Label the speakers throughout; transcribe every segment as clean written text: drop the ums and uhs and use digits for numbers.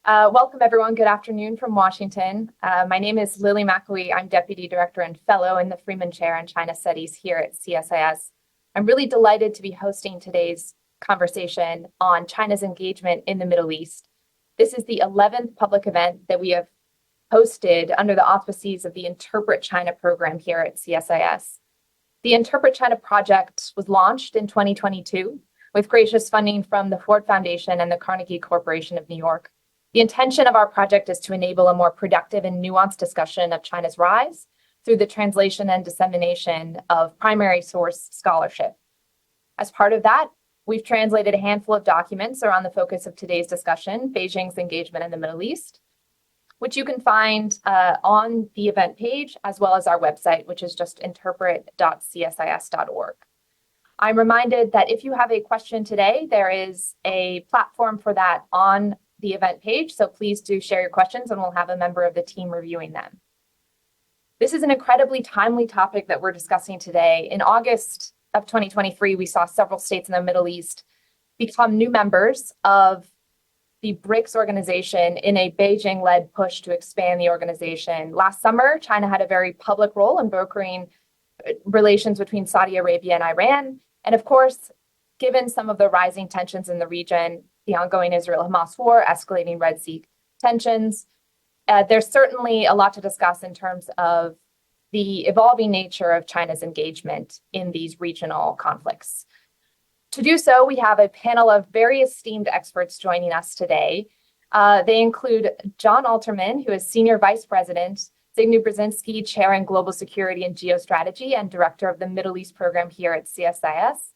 Speaker 1: Welcome, everyone. Good afternoon from Washington. My name is Lily McElwee. I'm Deputy Director and Fellow in the Freeman Chair in China Studies here at CSIS. I'm really delighted to be hosting today's conversation on China's engagement in the Middle East. This is the 11th public event that we have hosted under the auspices of the Interpret China program here at CSIS. The Interpret China project was launched in 2022 with gracious funding from the Ford Foundation and the Carnegie Corporation of New York. The intention of our project is to enable a more productive and nuanced discussion of China's rise through the translation and dissemination of primary source scholarship. As part of that, we've translated a handful of documents around the focus of today's discussion, Beijing's engagement in the Middle East, which you can find on the event page, as well as our website, which is just interpret.csis.org. I'm reminded that if you have a question today, there is a platform for that on the event page, so please do share your questions and we'll have a member of the team reviewing them. This is an incredibly timely topic that we're discussing today. In August of 2023, we saw several states in the Middle East become new members of the BRICS organization in a Beijing-led push to expand the organization. Last summer, China had a very public role in brokering relations between Saudi Arabia and Iran. And of course, given some of the rising tensions in the region, the ongoing Israel-Hamas war, escalating Red Sea tensions, there's certainly a lot to discuss in terms of the evolving nature of China's engagement in these regional conflicts. To do so, we have a panel of very esteemed experts joining us today. They include Jon Alterman, who is Senior Vice President, Zbigniew Brzezinski Chair in Global Security and Geostrategy and Director of the Middle East Program here at CSIS.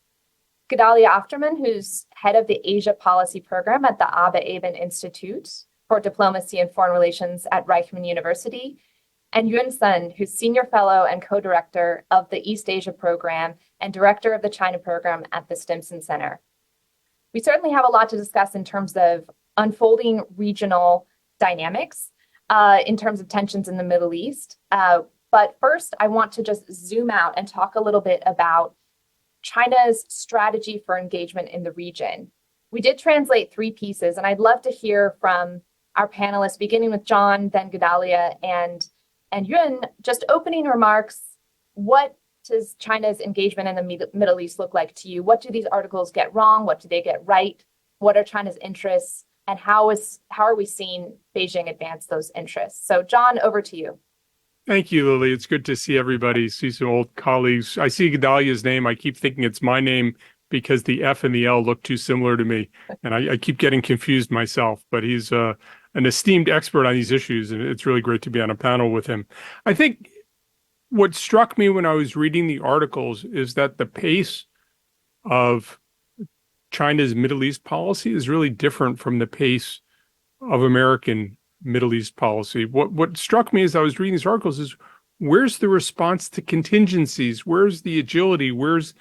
Speaker 1: Gedaliah Afterman, who's head of the Asia Policy Program at the Abba Eban Institute for Diplomacy and Foreign Relations at Reichman University, and Yun Sun, who's Senior Fellow and Co-Director of the East Asia Program and Director of the China Program at the Stimson Center. We certainly have a lot to discuss in terms of unfolding regional dynamics, in terms of tensions in the Middle East. But first, I want to just zoom out and talk a little bit about China's strategy for engagement in the region. We did translate 3 pieces, and I'd love to hear from our panelists, beginning with Jon, then Gedaliah, and Yun, just opening remarks. What does China's engagement in the Middle East look like to you? What do these articles get wrong? What do they get right? What are China's interests? And how are we seeing Beijing advance those interests? So Jon, over to you.
Speaker 2: Thank you, Lily. It's good to see everybody, see some old colleagues. I see Gedaliah's name. I keep thinking it's my name because the F and the L look too similar to me. And I keep getting confused myself, but he's an esteemed expert on these issues, and it's really great to be on a panel with him. I think what struck me when I was reading the articles is that the pace of China's Middle East policy is really different from the pace of American Middle East policy. What struck me as I was reading these articles is, where's the response to contingencies? Where's the agility? Where's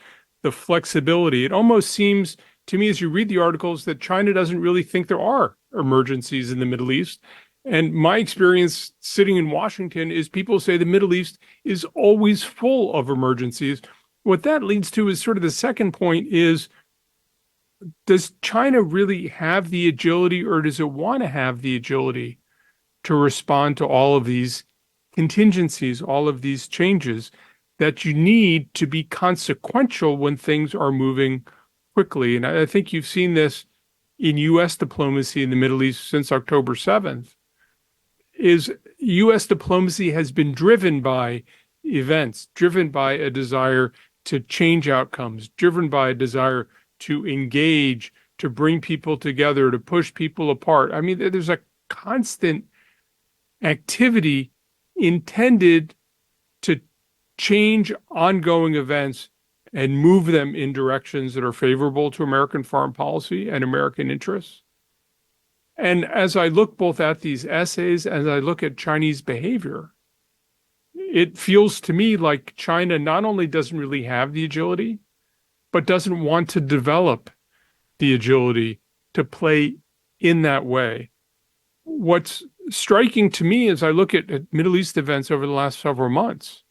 Speaker 2: the flexibility? It almost seems to me as you read the articles that China doesn't really think there are emergencies in the Middle East. And my experience sitting in Washington is people say the Middle East is always full of emergencies. What that leads to is sort of the second point is, does China really have the agility, or does it want to have the agility to respond to all of these contingencies, all of these changes that you need to be consequential when things are moving quickly? And I think you've seen this in U.S. diplomacy in the Middle East since October 7th, is U.S. diplomacy has been driven by events, driven by a desire to change outcomes, driven by a desire to engage, to bring people together, to push people apart. I mean, there's a constant activity intended to change ongoing events and move them in directions that are favorable to American foreign policy and American interests. And as I look both at these essays and as I look at Chinese behavior, it feels to me like China not only doesn't really have the agility, but doesn't want to develop the agility to play in that way. What's striking to me as I look at Middle East events over the last several months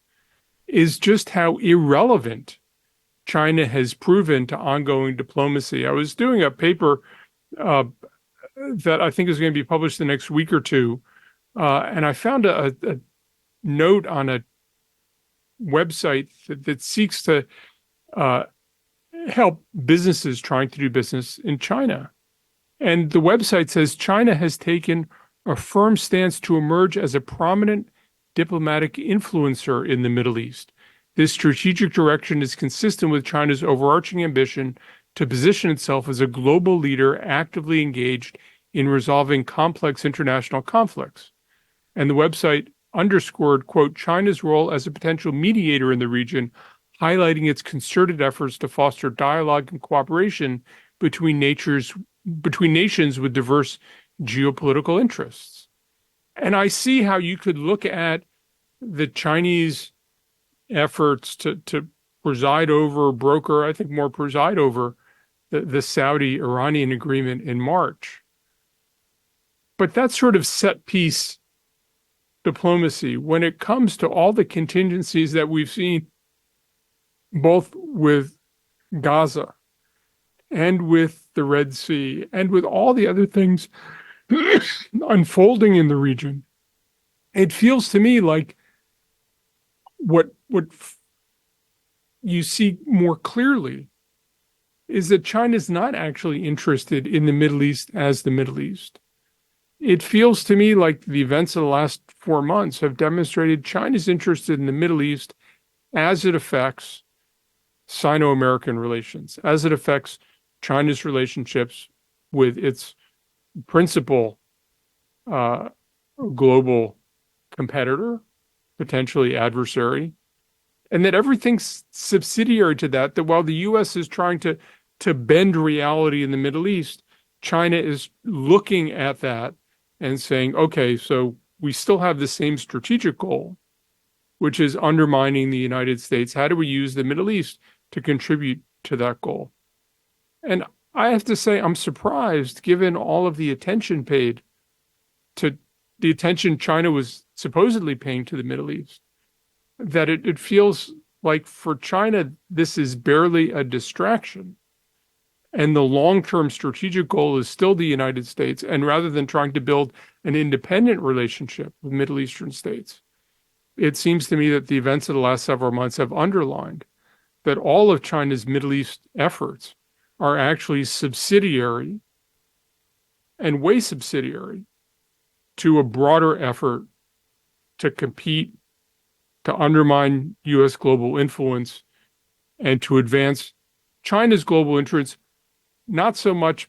Speaker 2: is just how irrelevant China has proven to ongoing diplomacy. I was doing a paper that I think is going to be published the next week or two. And I found a note on a website that seeks to help businesses trying to do business in China. And the website says China has taken a firm stance to emerge as a prominent diplomatic influencer in the Middle East. This strategic direction is consistent with China's overarching ambition to position itself as a global leader actively engaged in resolving complex international conflicts. And the website underscored, quote, China's role as a potential mediator in the region, highlighting its concerted efforts to foster dialogue and cooperation between nations with diverse geopolitical interests. And I see how you could look at the Chinese efforts to preside over, broker, I think more preside over the Saudi-Iranian agreement in March. But that sort of set piece diplomacy, when it comes to all the contingencies that we've seen, both with Gaza and with the Red Sea and with all the other things unfolding in the region, it feels to me like what you see more clearly is that China's not actually interested in the Middle East as the Middle East. It feels to me like the events of the last 4 months have demonstrated China's interested in the Middle East as it affects Sino-American relations, as it affects China's relationships with its principal global competitor, potentially adversary, and that everything's subsidiary to that, that while the U.S. is trying to bend reality in the Middle East, China is looking at that and saying, okay, so we still have the same strategic goal, which is undermining the United States. How do we use the Middle East to contribute to that goal? And I have to say, I'm surprised, given all of the attention paid to the attention China was supposedly paying to the Middle East, that it feels like for China, this is barely a distraction. And the long-term strategic goal is still the United States. And rather than trying to build an independent relationship with Middle Eastern states, it seems to me that the events of the last several months have underlined that all of China's Middle East efforts are actually subsidiary and way subsidiary to a broader effort to compete, to undermine U.S. global influence, and to advance China's global interests, not so much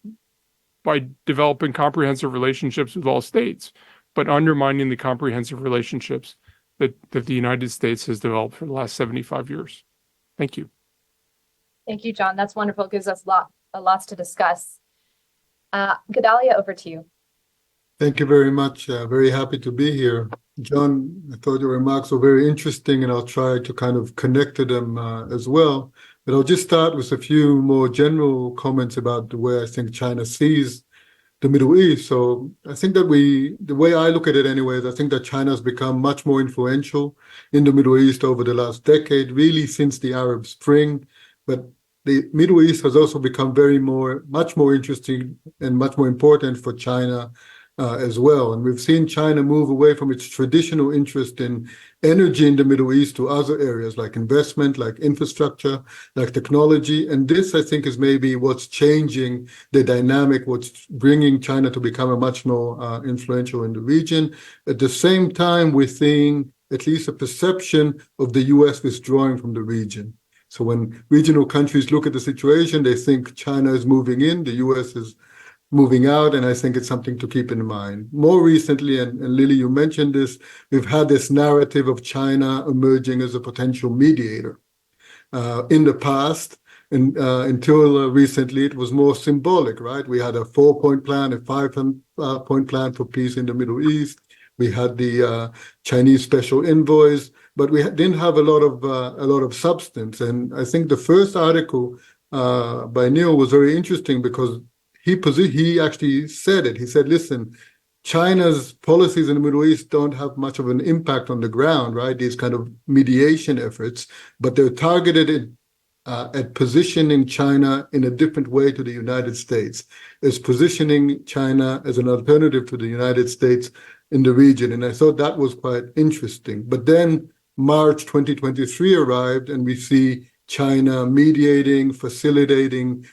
Speaker 2: by developing comprehensive relationships with all states, but undermining the comprehensive relationships that the United States has developed for the last 75 years. Thank you.
Speaker 1: Thank you, Jon. That's wonderful. It gives us lots to discuss. Gedaliah, over to you.
Speaker 3: Thank you very much. Very happy to be here. Jon, I thought your remarks were very interesting, and I'll try to kind of connect to them as well. But I'll just start with a few more general comments about the way I think China sees the Middle East. So I think that the way I look at it anyways, I think that China has become much more influential in the Middle East over the last decade, really since the Arab Spring. But the Middle East has also become much more interesting and much more important for China as well. And we've seen China move away from its traditional interest in energy in the Middle East to other areas like investment, like infrastructure, like technology. And this, I think, is maybe what's changing the dynamic, what's bringing China to become a much more influential in the region. At the same time, we're seeing at least a perception of the U.S. withdrawing from the region. So when regional countries look at the situation, they think China is moving in, the U.S. is moving out, and I think it's something to keep in mind. More recently, and Lily, you mentioned this, we've had this narrative of China emerging as a potential mediator. In the past, until recently, it was more symbolic, right? We had a 4-point plan, a 5-point plan for peace in the Middle East. We had the Chinese special envoys, but we didn't have a lot of substance. And I think the first article by Neil was very interesting because he actually said it. He said, listen, China's policies in the Middle East don't have much of an impact on the ground, right? These kind of mediation efforts, but they're targeted at positioning China in a different way to the United States, as positioning China as an alternative to the United States in the region. And I thought that was quite interesting. But then March 2023 arrived, and we see China mediating, facilitating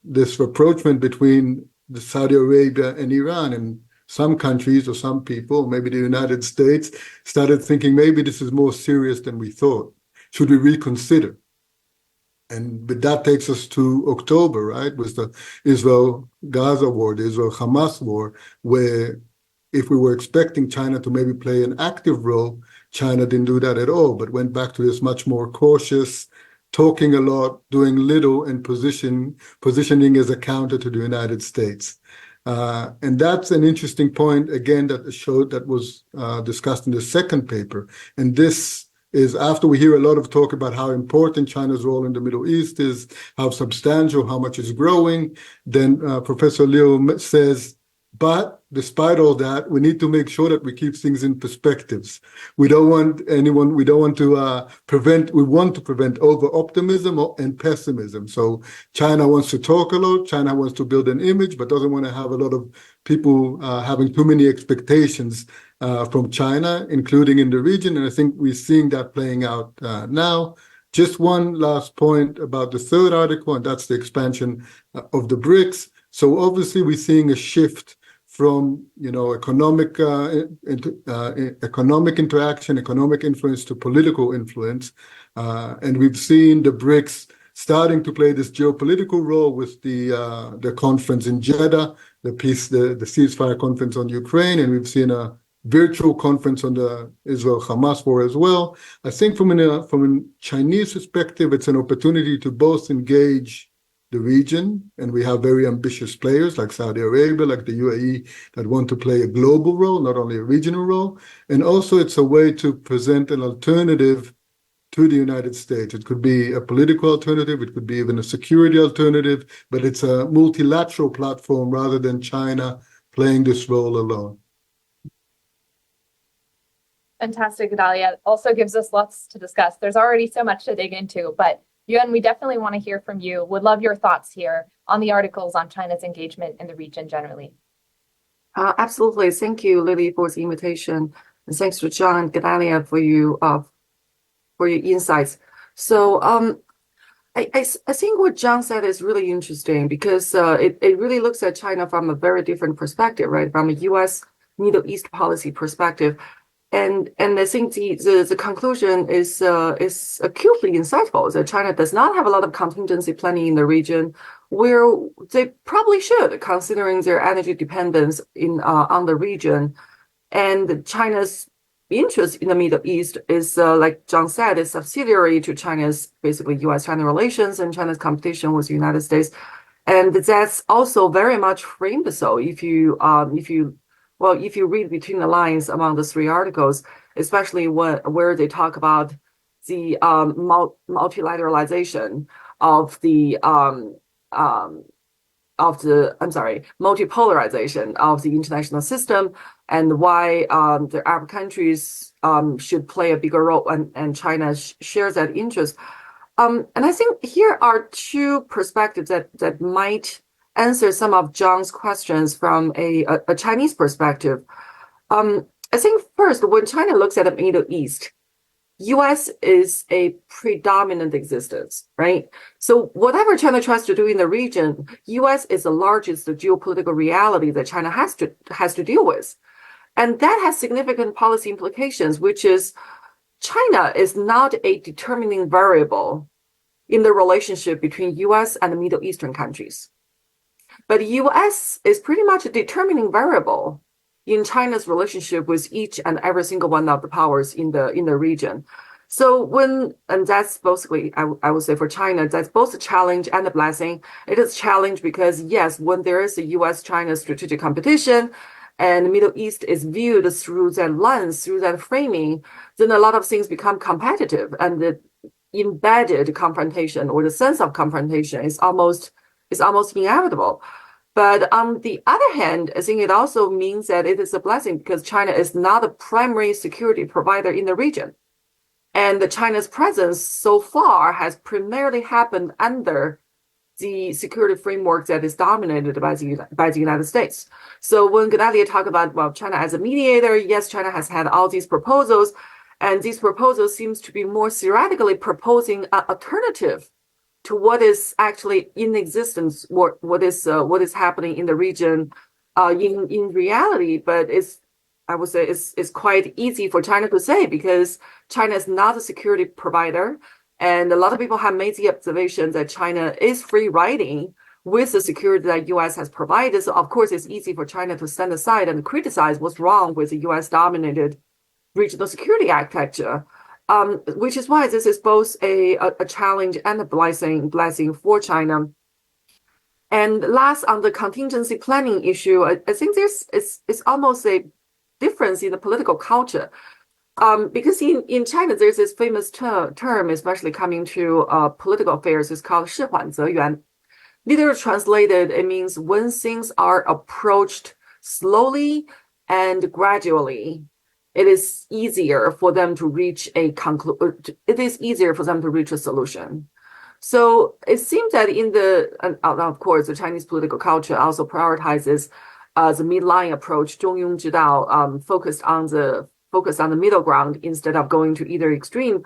Speaker 3: this rapprochement between Saudi Arabia and Iran. And some countries or some people, maybe the United States, started thinking maybe this is more serious than we thought. Should we reconsider? But that takes us to October, right? With the Israel-Gaza war, the Israel-Hamas war, where if we were expecting China to maybe play an active role, China didn't do that at all, but went back to this much more cautious, talking a lot, doing little, and positioning as a counter to the United States. And that's an interesting point, again, that was discussed in the second paper. And this is after we hear a lot of talk about how important China's role in the Middle East is, how substantial, how much it's growing. Then Professor Liu says, but despite all that, we need to make sure that we keep things in perspectives. We want to prevent over-optimism and pessimism. So China wants to talk a lot, China wants to build an image, but doesn't want to have a lot of people having too many expectations from China, including in the region. And I think we're seeing that playing out now. Just one last point about the third article, and that's the expansion of the BRICS. So obviously we're seeing a shift from economic interaction, economic influence to political influence, and we've seen the BRICS starting to play this geopolitical role with the conference in Jeddah, the ceasefire conference on Ukraine, and we've seen a virtual conference on the Israel-Hamas war as well. I think from a Chinese perspective, it's an opportunity to both engage the region, and we have very ambitious players like Saudi Arabia, like the UAE, that want to play a global role, not only a regional role. And also it's a way to present an alternative to the United States. It could be a political alternative, it could be even a security alternative, but it's a multilateral platform rather than China playing this role alone.
Speaker 1: Fantastic, Gedaliah. Also gives us lots to discuss. There's already so much to dig into, but Yuan, we definitely want to hear from you. Would love your thoughts here on the articles on China's engagement in the region generally.
Speaker 4: Absolutely. Thank you, Lily, for the invitation. And thanks to Jon, Gedaliah, for your insights. So I think what Jon said is really interesting because it really looks at China from a very different perspective, right? From a U.S. Middle East policy perspective. And I think the conclusion is acutely insightful that China does not have a lot of contingency planning in the region, where they probably should, considering their energy dependence on the region. And China's interest in the Middle East is, like Jon said, is subsidiary to China's basically U.S.-China relations and China's competition with the United States. And that's also very much framed so if you read between the lines among the three articles, especially where they talk about the multilateralization of the multipolarization of the international system, and why the Arab countries should play a bigger role, and China shares that interest. And I think here are two perspectives that might answer some of Jon's questions from a Chinese perspective. I think first, when China looks at the Middle East, U.S. is a predominant existence, right? So whatever China tries to do in the region, U.S. is the largest geopolitical reality that China has to deal with. And that has significant policy implications, which is China is not a determining variable in the relationship between U.S. and the Middle Eastern countries. But the U.S. is pretty much a determining variable in China's relationship with each and every single one of the powers in the region. So and that's basically, I would say for China, that's both a challenge and a blessing. It is a challenge because, yes, when there is a U.S.-China strategic competition and the Middle East is viewed through that lens, through that framing, then a lot of things become competitive, and the embedded confrontation or the sense of confrontation is almost inevitable. But on the other hand, I think it also means that it is a blessing because China is not a primary security provider in the region. And China's presence so far has primarily happened under the security framework that is dominated by the United States. So when Gedaliah talked about, well, China as a mediator, yes, China has had all these proposals, and these proposals seems to be more theoretically proposing an alternative to what is actually in existence, what is happening in the region in reality. But I would say it's quite easy for China to say, because China is not a security provider. And a lot of people have made the observation that China is free riding with the security that U.S. has provided. So of course, it's easy for China to stand aside and criticize what's wrong with the U.S.-dominated regional security architecture, which is why this is both a challenge and a blessing for China. And last, on the contingency planning issue, I think it's almost a difference in the political culture. Because in China, there's this famous term, especially coming to political affairs, it's called 事缓则圆. Literally translated, it means when things are approached slowly and gradually, it is easier for them to reach a solution. So it seems that of course, the Chinese political culture also prioritizes the midline approach, 中庸之道, focused on the middle ground instead of going to either extreme.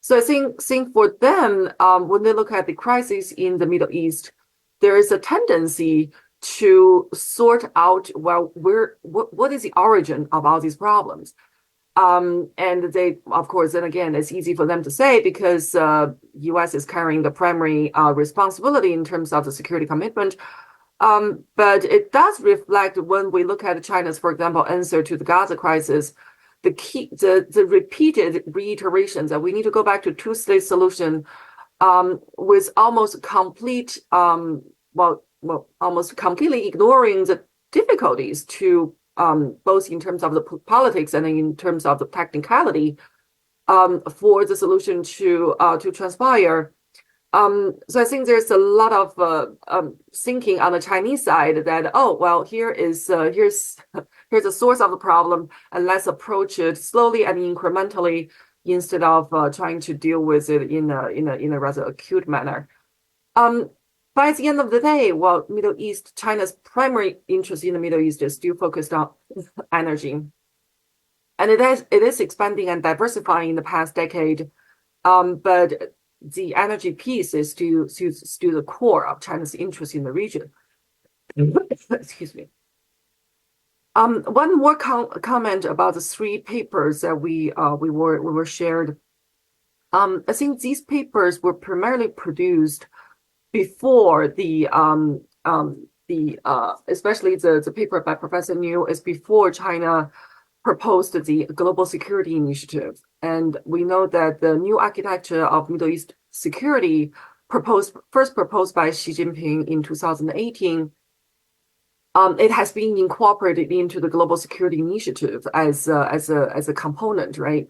Speaker 4: So I think for them, when they look at the crisis in the Middle East, there is a tendency to sort out, well, what is the origin of all these problems? And they, of course, then again, it's easy for them to say because U.S. is carrying the primary responsibility in terms of the security commitment. But it does reflect when we look at China's, for example, answer to the Gaza crisis, the repeated reiterations that we need to go back to two-state solution with almost complete, almost completely ignoring the difficulties to both in terms of the politics and in terms of the technicality for the solution to transpire. So I think there's a lot of thinking on the Chinese side that, oh, well, here's the source of the problem, and let's approach it slowly and incrementally instead of trying to deal with it in a rather acute manner. By the end of the day, well, Middle East, China's primary interest in the Middle East is still focused on energy, and it is expanding and diversifying in the past decade, but the energy piece is still the core of China's interest in the region. Excuse me. One more comment about the three papers that we were shared. I think these papers were primarily produced before especially the paper by Professor Niu is before China proposed the Global Security Initiative. And we know that the new architecture of Middle East security first proposed by Xi Jinping in 2018, it has been incorporated into the Global Security Initiative as a component, right?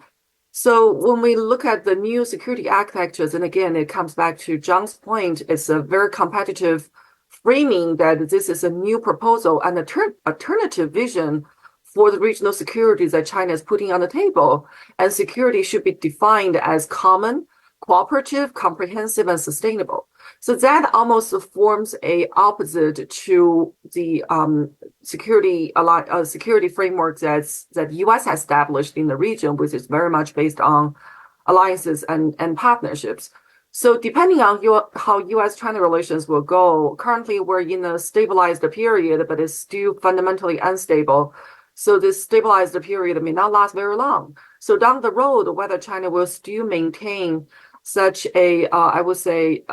Speaker 4: So when we look at the new security architectures, and again, it comes back to John's point, it's a very competitive framing that this is a new proposal and alternative vision for the regional security that China is putting on the table. And security should be defined as common, cooperative, comprehensive, and sustainable. So that almost forms a opposite to the security framework that U.S. has established in the region, which is very much based on alliances and partnerships. So depending on how U.S.-China relations will go, currently we're in a stabilized period, but it's still fundamentally unstable. So this stabilized period may not last very long. So down the road, whether China will still maintain such a, I would say,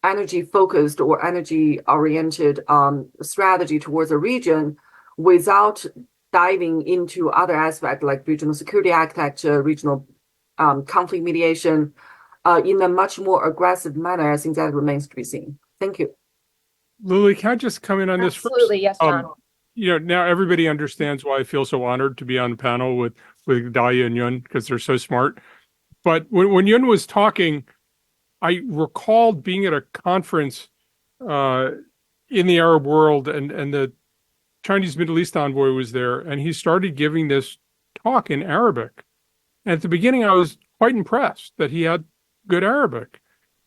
Speaker 4: energy-focused or energy-oriented strategy towards the region without diving into other aspects like regional security architecture, regional conflict mediation, in a much more aggressive manner, I think that remains to be seen. Thank you.
Speaker 2: Lily, can I just come in on this first?
Speaker 1: Absolutely, yes, John.
Speaker 2: Now everybody understands why I feel so honored to be on the panel with Gedaliah and Yun, because they're so smart. But when Yun was talking, I recalled being at a conference in the Arab world, and the Chinese Middle East envoy was there, and he started giving this talk in Arabic. And at the beginning, I was quite impressed that he had good Arabic.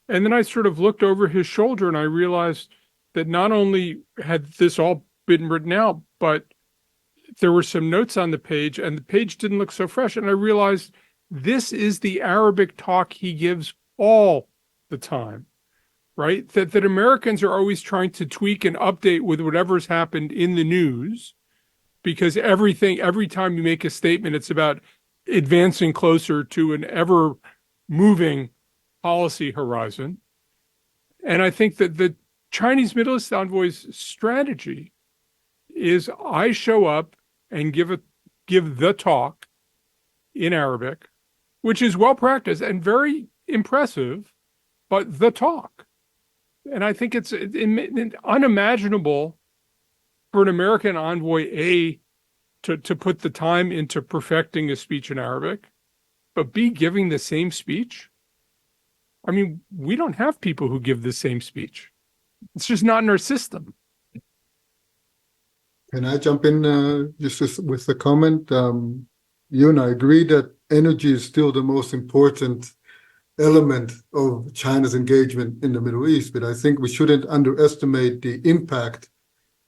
Speaker 2: And then I sort of looked over his shoulder and I realized that not only had this all been written out, but there were some notes on the page and the page didn't look so fresh. And I realized this is the Arabic talk he gives all the time, right? That Americans are always trying to tweak and update with whatever's happened in the news, because every time you make a statement, it's about advancing closer to an ever moving policy horizon. And I think that the Chinese Middle East envoy's strategy is I show up and give the talk in Arabic, which is well practiced and very impressive, but the talk. And I think it's unimaginable for an American envoy, to put the time into perfecting a speech in Arabic, but B, giving the same speech. I mean, we don't have people who give the same speech. It's just not in our system.
Speaker 3: Can I jump in just with a comment? You and I agree that energy is still the most important element of China's engagement in the Middle East, but I think we shouldn't underestimate the impact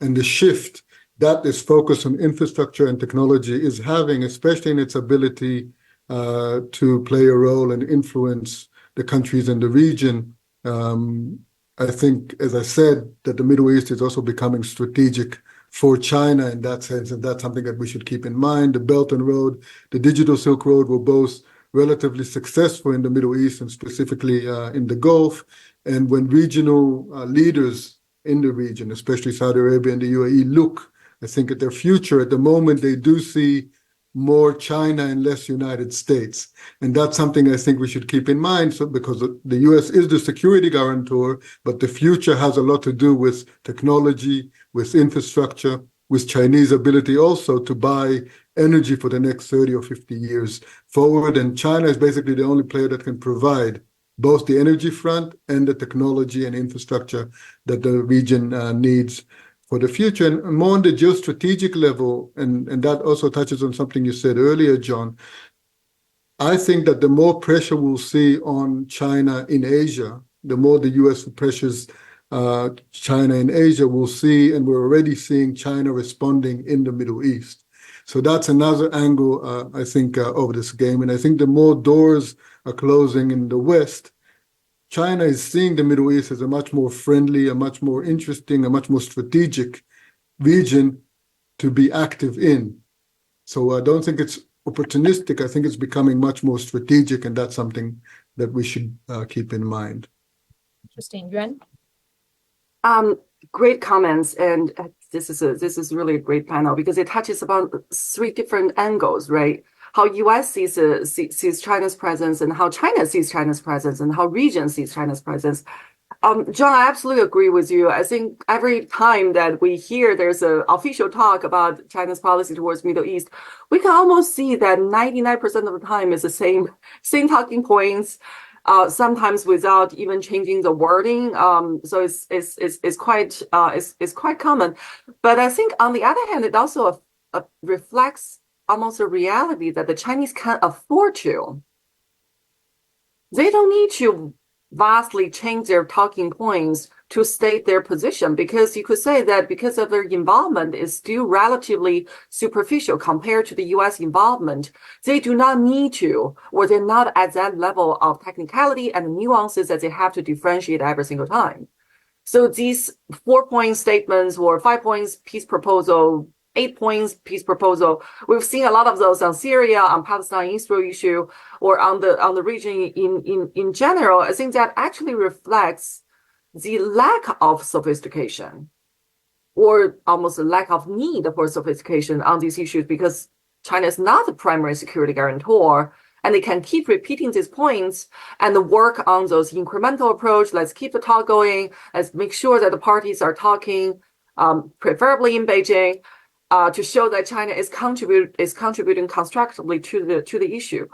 Speaker 3: and the shift that this focus on infrastructure and technology is having, especially in its ability to play a role and influence the countries in the region. I think, as I said, that the Middle East is also becoming strategic for China in that sense, and that's something that we should keep in mind. The Belt and Road, the Digital Silk Road were both relatively successful in the Middle East and specifically in the Gulf. And when regional leaders in the region, especially Saudi Arabia and the UAE, look, I think, at their future, at the moment, they do see more China and less United States. And that's something I think we should keep in mind, because the US is the security guarantor, but the future has a lot to do with technology, with infrastructure, with Chinese ability also to buy energy for the next 30 or 50 years forward. And China is basically the only player that can provide both the energy front and the technology and infrastructure that the region needs for the future. And more on the geostrategic level, and that also touches on something you said earlier, John, I think that the more pressure we'll see on China in Asia, the more the US pressures China in Asia, we'll see, and we're already seeing China responding in the Middle East. So that's another angle, I think, of this game. And I think the more doors are closing in the West, China is seeing the Middle East as a much more friendly, a much more interesting, a much more strategic region to be active in. So I don't think it's opportunistic. I think it's becoming much more strategic, and that's something that we should keep in mind.
Speaker 1: Interesting. Yuan?
Speaker 4: Great comments, and this is really a great panel because it touches upon three different angles, right? How US sees China's presence, and how China sees China's presence, and how region sees China's presence. John, I absolutely agree with you. I think every time that we hear there's an official talk about China's policy towards Middle East, we can almost see that 99% of the time is the same talking points. Sometimes without even changing the wording, so it's quite common. But I think on the other hand, it also reflects almost a reality that the Chinese can't afford to. They don't need to vastly change their talking points to state their position, because you could say that because of their involvement is still relatively superficial compared to the US involvement, they do not need to, or they're not at that level of technicality and nuances that they have to differentiate every single time. So these 4-point statements or 5 points peace proposal, 8 points peace proposal, we've seen a lot of those on Syria, on Palestine-Israel issue, or on the region in general. I think that actually reflects the lack of sophistication, or almost a lack of need for sophistication on these issues, because China is not the primary security guarantor, and they can keep repeating these points and work on those incremental approach. Let's keep the talk going. Let's make sure that the parties are talking, preferably in Beijing, to show that China is contributing constructively to the issue.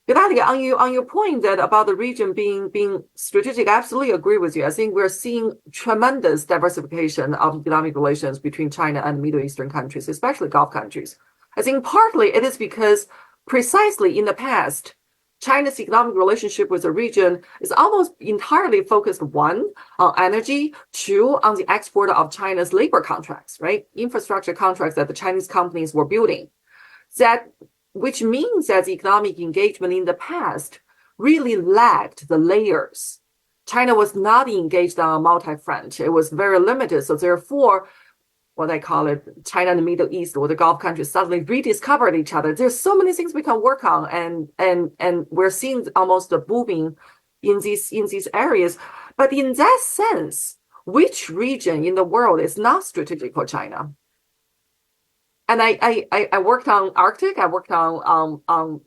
Speaker 4: Gedaliah, on your point that about the region being strategic, I absolutely agree with you. I think we're seeing tremendous diversification of economic relations between China and Middle Eastern countries, especially Gulf countries. I think partly it is because precisely in the past, China's economic relationship with the region is almost entirely focused, one, on energy, two, on the export of China's labor contracts, right? Infrastructure contracts that the Chinese companies were building. Which means that the economic engagement in the past really lacked the layers. China was not engaged on a multi-front. It was very limited. So therefore, what I call it, China and the Middle East or the Gulf countries suddenly rediscovered each other. There's so many things we can work on, and we're seeing almost a booming in these areas. But in that sense, which region in the world is not strategic for China? And I worked on Arctic. I worked on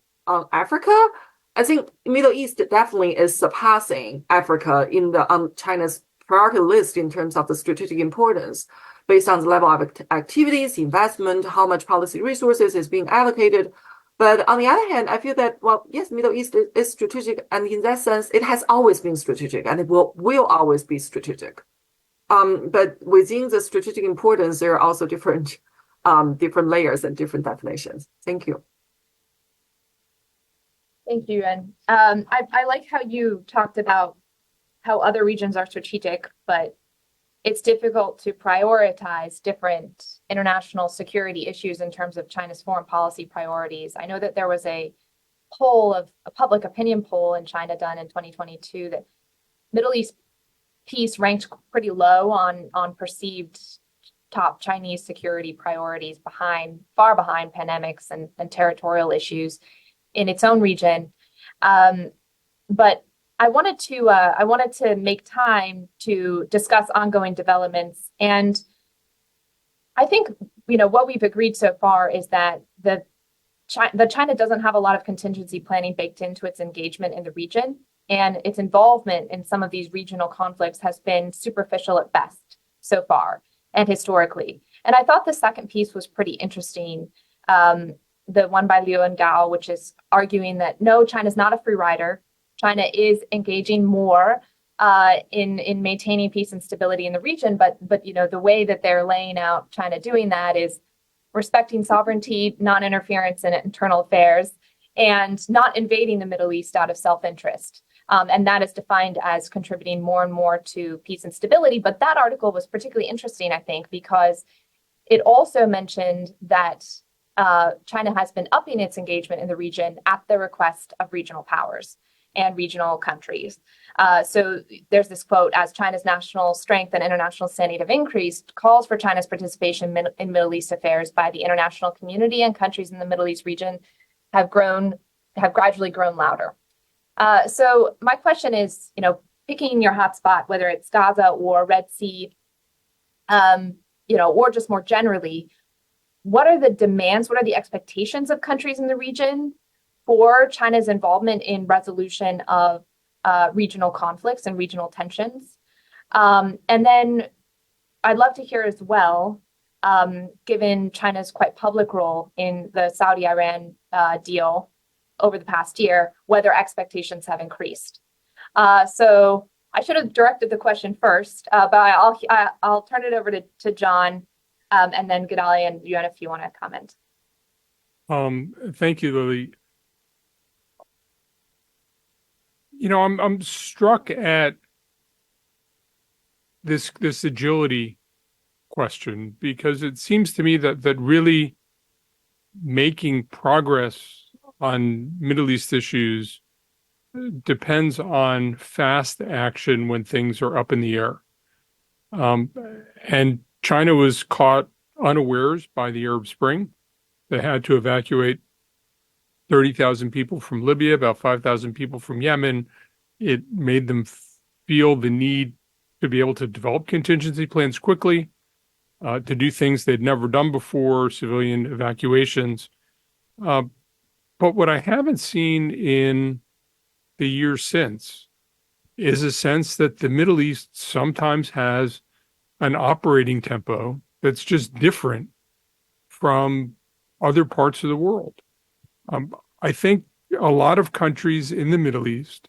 Speaker 4: Africa. I think Middle East definitely is surpassing Africa in the China's priority list in terms of the strategic importance, based on the level of activities, investment, how much policy resources is being allocated. But on the other hand, I feel that, well, yes, Middle East is strategic, and in that sense, it has always been strategic, and it will always be strategic. But within the strategic importance, there are also different layers and different definitions. Thank you.
Speaker 1: Thank you, Yuan. I like how you talked about how other regions are strategic, but it's difficult to prioritize different international security issues in terms of China's foreign policy priorities. I know that there was a public opinion poll in China done in 2022 that Middle East peace ranked pretty low on perceived top Chinese security priorities, far behind pandemics and territorial issues in its own region. But I wanted to make time to discuss ongoing developments, and I think what we've agreed so far is that China doesn't have a lot of contingency planning baked into its engagement in the region, and its involvement in some of these regional conflicts has been superficial at best so far and historically. And I thought the second piece was pretty interesting. The one by Liu and Gao, which is arguing that no, China's not a free rider. China is engaging more in maintaining peace and stability in the region, but the way that they're laying out China doing that is respecting sovereignty, non-interference in internal affairs, and not invading the Middle East out of self-interest. And that is defined as contributing more and more to peace and stability. But that article was particularly interesting, I think, because it also mentioned that China has been upping its engagement in the region at the request of regional powers and regional countries. So there's this quote: as China's national strength and international standing have increased, calls for China's participation in Middle East affairs by the international community and countries in the Middle East region have gradually grown louder. So my question is, picking your hotspot, whether it's Gaza or Red Sea, or just more generally, what are the demands? What are the expectations of countries in the region for China's involvement in resolution of regional conflicts and regional tensions? And then I'd love to hear as well, given China's quite public role in the Saudi-Iran deal over the past year, whether expectations have increased. So I should have directed the question first, but I'll turn it over to Jon, and then Gedaliah and Yuan if you want to comment.
Speaker 2: Thank you, Lily. I'm struck at this agility question, because it seems to me that really making progress on Middle East issues depends on fast action when things are up in the air. And China was caught unawares by the Arab Spring. They had to evacuate 30,000 people from Libya, about 5,000 people from Yemen. It made them feel the need to be able to develop contingency plans quickly, to do things they'd never done before, civilian evacuations. But what I haven't seen in the years since is a sense that the Middle East sometimes has an operating tempo that's just different from other parts of the world. I think a lot of countries in the Middle East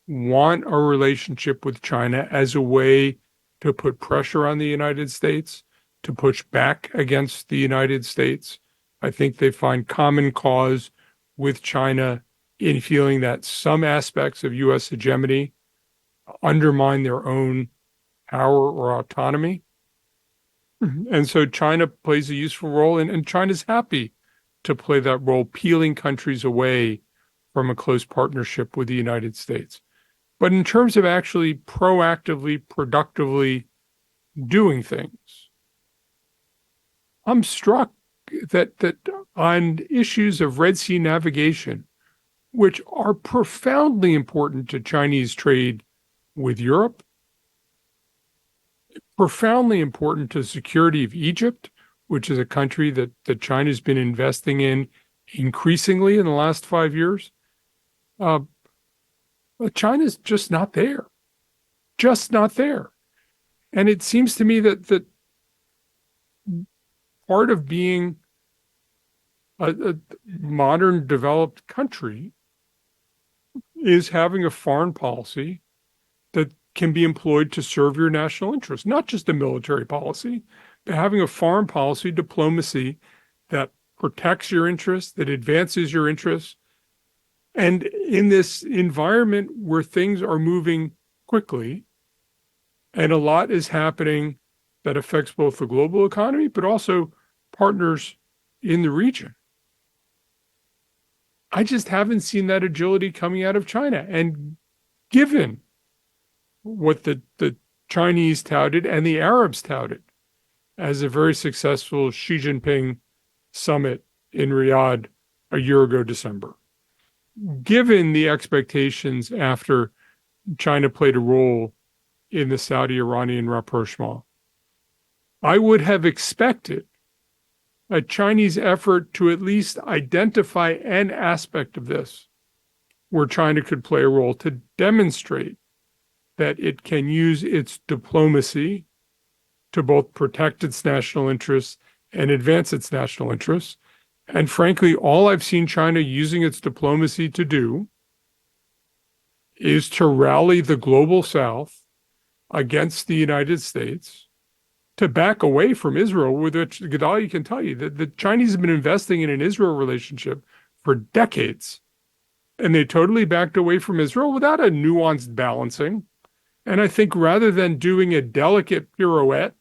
Speaker 2: want a relationship with China as a way to put pressure on the United States, to push back against the United States. I think they find common cause with China in feeling that some aspects of U.S. hegemony undermine their own power or autonomy. And so China plays a useful role, and China's happy to play that role, peeling countries away from a close partnership with the United States. But in terms of actually proactively, productively doing things, I'm struck that on issues of Red Sea navigation, which are profoundly important to Chinese trade with Europe, profoundly important to the security of Egypt, which is a country that China's been investing in increasingly in the last 5 years. China's just not there. Just not there. And it seems to me that part of being a modern developed country is having a foreign policy that can be employed to serve your national interests, not just a military policy, but having a foreign policy diplomacy that protects your interests, that advances your interests. And in this environment where things are moving quickly and a lot is happening that affects both the global economy, but also partners in the region, I just haven't seen that agility coming out of China. And given what the Chinese touted and the Arabs touted as a very successful Xi Jinping summit in Riyadh a year ago, December, given the expectations after China played a role in the Saudi-Iranian rapprochement, I would have expected a Chinese effort to at least identify an aspect of this where China could play a role to demonstrate that it can use its diplomacy to both protect its national interests and advance its national interests. And frankly, all I've seen China using its diplomacy to do is to rally the global South against the United States, to back away from Israel, with which Gedaliah can tell you that the Chinese have been investing in an Israel relationship for decades. And they totally backed away from Israel without a nuanced balancing. And I think rather than doing a delicate pirouette,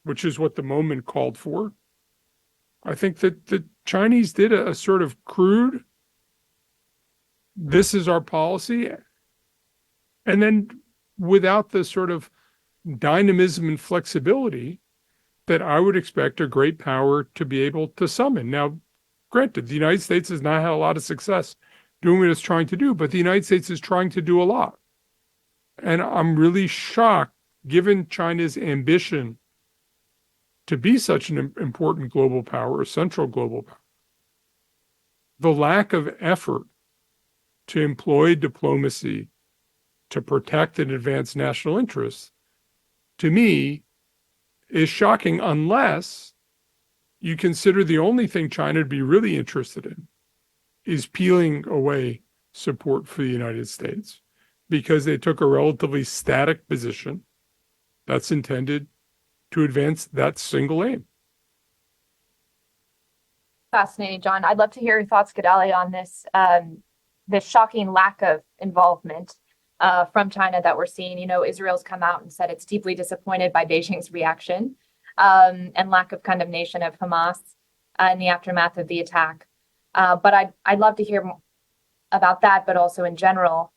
Speaker 2: which is what the moment called for, I think that the Chinese did a sort of crude, this is our policy, and then without the sort of dynamism and flexibility that I would expect a great power to be able to summon. Now, granted, the United States has not had a lot of success doing what it's trying to do, but the United States is trying to do a lot. And I'm really shocked, given China's ambition to be such an important global power, a central global power, the lack of effort to employ diplomacy to protect and advance national interests, to me, is shocking, unless you consider the only thing China would be really interested in is peeling away support for the United States, because they took a relatively static position that's intended to advance that single aim.
Speaker 1: Fascinating, Jon. I'd love to hear your thoughts, Gedaliah, on this this shocking lack of involvement from China that we're seeing. You know, Israel's come out and said it's deeply disappointed by Beijing's reaction and lack of condemnation of Hamas in the aftermath of the attack. But I'd love to hear about that, but also in general,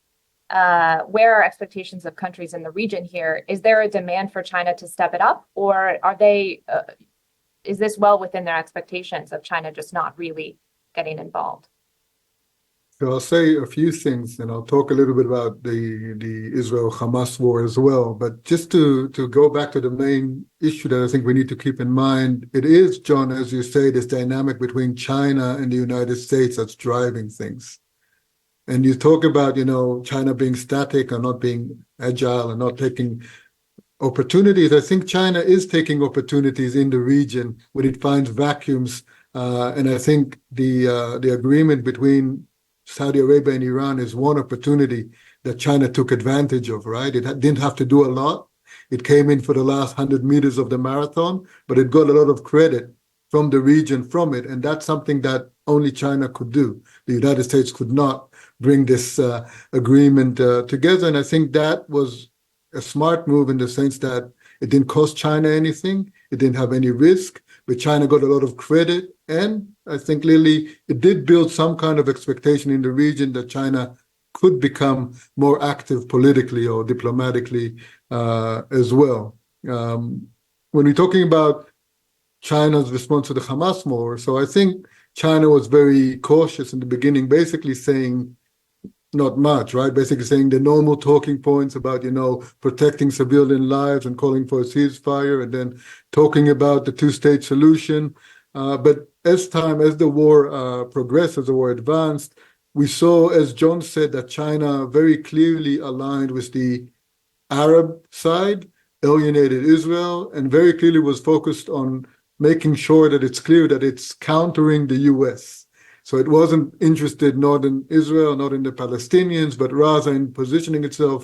Speaker 1: where are expectations of countries in the region here? Is there a demand for China to step it up, or are they? Is this well within their expectations of China just not really getting involved?
Speaker 3: So I'll say a few things, and I'll talk a little bit about the Israel-Hamas war as well. But just to go back to the main issue that I think we need to keep in mind, it is, Jon, as you say, this dynamic between China and the United States that's driving things. And you talk about, you know, China being static and not being agile and not taking opportunities. I think China is taking opportunities in the region when it finds vacuums. And I think the agreement between Saudi Arabia and Iran is one opportunity that China took advantage of, right? It didn't have to do a lot. It came in for the last 100 meters of the marathon, but it got a lot of credit from the region from it. And that's something that only China could do. The United States could not bring this agreement together. And I think that was a smart move in the sense that it didn't cost China anything. It didn't have any risk, but China got a lot of credit. And I think, Lily, it did build some kind of expectation in the region that China could become more active politically or diplomatically as well. When we're talking about China's response to the Hamas war, so I think China was very cautious in the beginning, basically saying not much, right? Basically saying the normal talking points about, protecting civilian lives and calling for a ceasefire, and then talking about the two-state solution. But as the war progressed, as the war advanced, we saw, as Jon said, that China very clearly aligned with the Arab side, alienated Israel, and very clearly was focused on making sure that it's clear that it's countering the US. So it wasn't interested not in Israel, not in the Palestinians, but rather in positioning itself,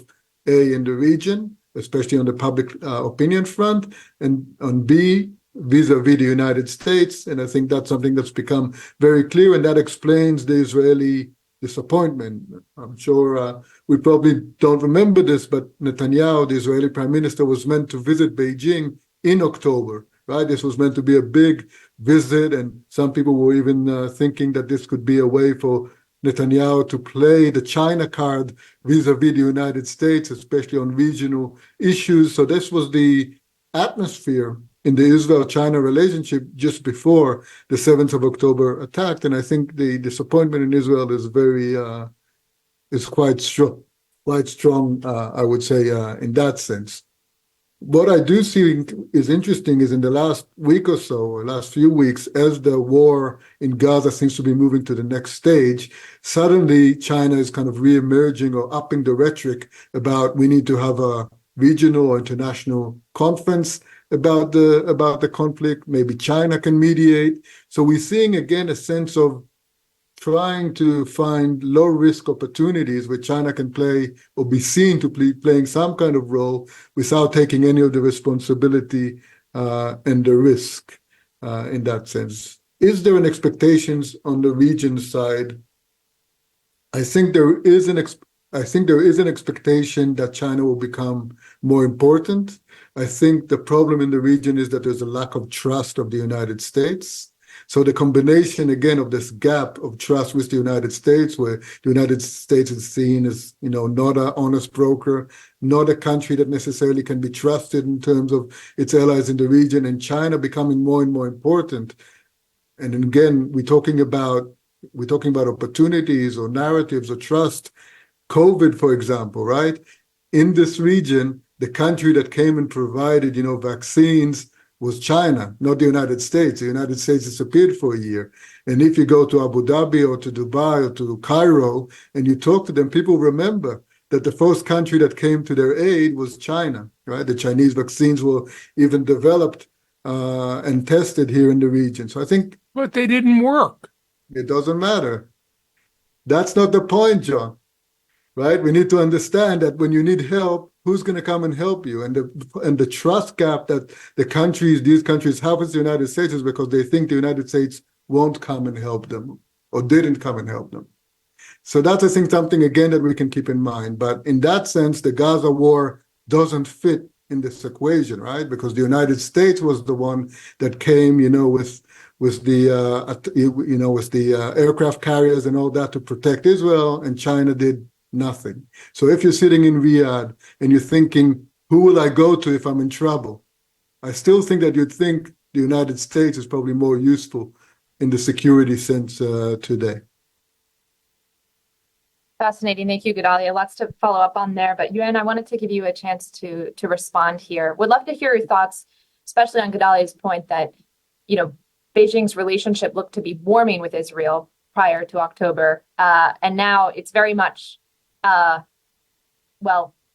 Speaker 3: A, in the region, especially on the public opinion front, and on B, vis-a-vis the United States. And I think that's something that's become very clear, and that explains the Israeli disappointment. I'm sure we probably don't remember this, but Netanyahu, the Israeli prime minister, was meant to visit Beijing in October, right? This was meant to be a big visit, and some people were even thinking that this could be a way for Netanyahu to play the China card vis-a-vis the United States, especially on regional issues. So this was the atmosphere in the Israel-China relationship just before the 7th of October attack. And I think the disappointment in Israel is quite strong, I would say, in that sense. What I do see is interesting is in the last week or so, or last few weeks, as the war in Gaza seems to be moving to the next stage, suddenly China is kind of reemerging or upping the rhetoric about we need to have a regional or international conference about the conflict. Maybe China can mediate. So we're seeing again a sense of trying to find low-risk opportunities where China can play or be seen to be playing some kind of role without taking any of the responsibility and the risk in that sense. Is there an expectations on the region side? I think there is an expectation that China will become more important. I think the problem in the region is that there's a lack of trust of the United States. So the combination, again, of this gap of trust with the United States, where the United States is seen as, not an honest broker, not a country that necessarily can be trusted in terms of its allies in the region, and China becoming more and more important. And again, we're talking about opportunities or narratives or trust. COVID, for example, right? In this region, the country that came and provided, vaccines was China, not the United States. The United States disappeared for a year. And if you go to Abu Dhabi or to Dubai or to Cairo and you talk to them, people remember that the first country that came to their aid was China, right? The Chinese vaccines were even developed and tested here in the region. So I think...
Speaker 2: But they didn't work.
Speaker 3: It doesn't matter. That's not the point, Jon. Right? We need to understand that when you need help, who's going to come and help you? And the trust gap that these countries have with the United States is because they think the United States won't come and help them or didn't come and help them. So that's, I think, something, again, that we can keep in mind. But in that sense, the Gaza war doesn't fit in this equation, right? Because the United States was the one that came, with the aircraft carriers and all that to protect Israel, and China did nothing. So if you're sitting in Riyadh and you're thinking, who will I go to if I'm in trouble? I still think that you'd think the United States is probably more useful in the security sense today.
Speaker 1: Fascinating. Thank you, Gedaliah. Lots to follow up on there. But Yuan, I wanted to give you a chance to respond here. Would love to hear your thoughts, especially on Gedaliah's point that, Beijing's relationship looked to be warming with Israel prior to October. And now it's very much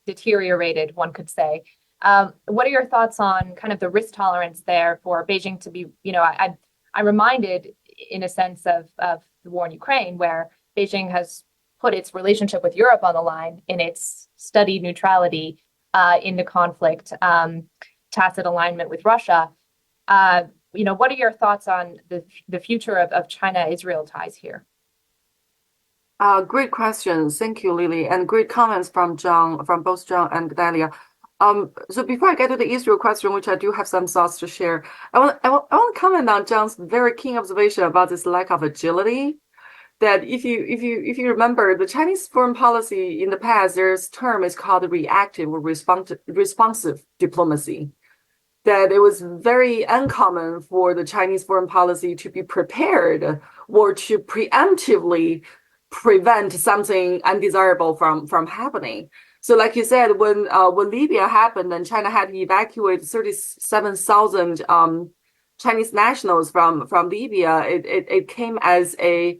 Speaker 1: deteriorated, one could say. What are your thoughts on kind of the risk tolerance there for Beijing to be, I'm reminded in a sense of the war in Ukraine, where Beijing has put its relationship with Europe on the line in its studied neutrality in the conflict, tacit alignment with Russia. what are your thoughts on the future of China-Israel ties here?
Speaker 4: Great questions. Thank you, Lily, and great comments from both Jon and Gedaliah. So before I get to the Israel question, which I do have some thoughts to share, I want to comment on Jon's very keen observation about this lack of agility. That if you remember the Chinese foreign policy in the past, there's term is called reactive or responsive diplomacy. That it was very uncommon for the Chinese foreign policy to be prepared or to preemptively prevent something undesirable from happening. So like you said, when Libya happened and China had to evacuate 37,000 Chinese nationals from Libya, it came as a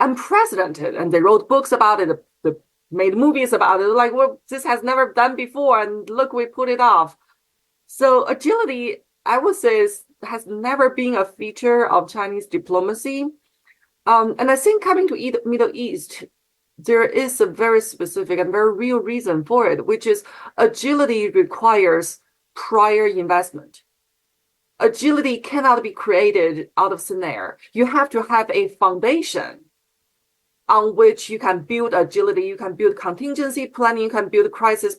Speaker 4: unprecedented, and they wrote books about it, they made movies about it, like, well, this has never done before, and look, we put it off. So agility, I would say, has never been a feature of Chinese diplomacy. And I think coming to the Middle East, there is a very specific and very real reason for it, which is agility requires prior investment. Agility cannot be created out of thin air. You have to have a foundation on which you can build agility, you can build contingency planning, you can build crisis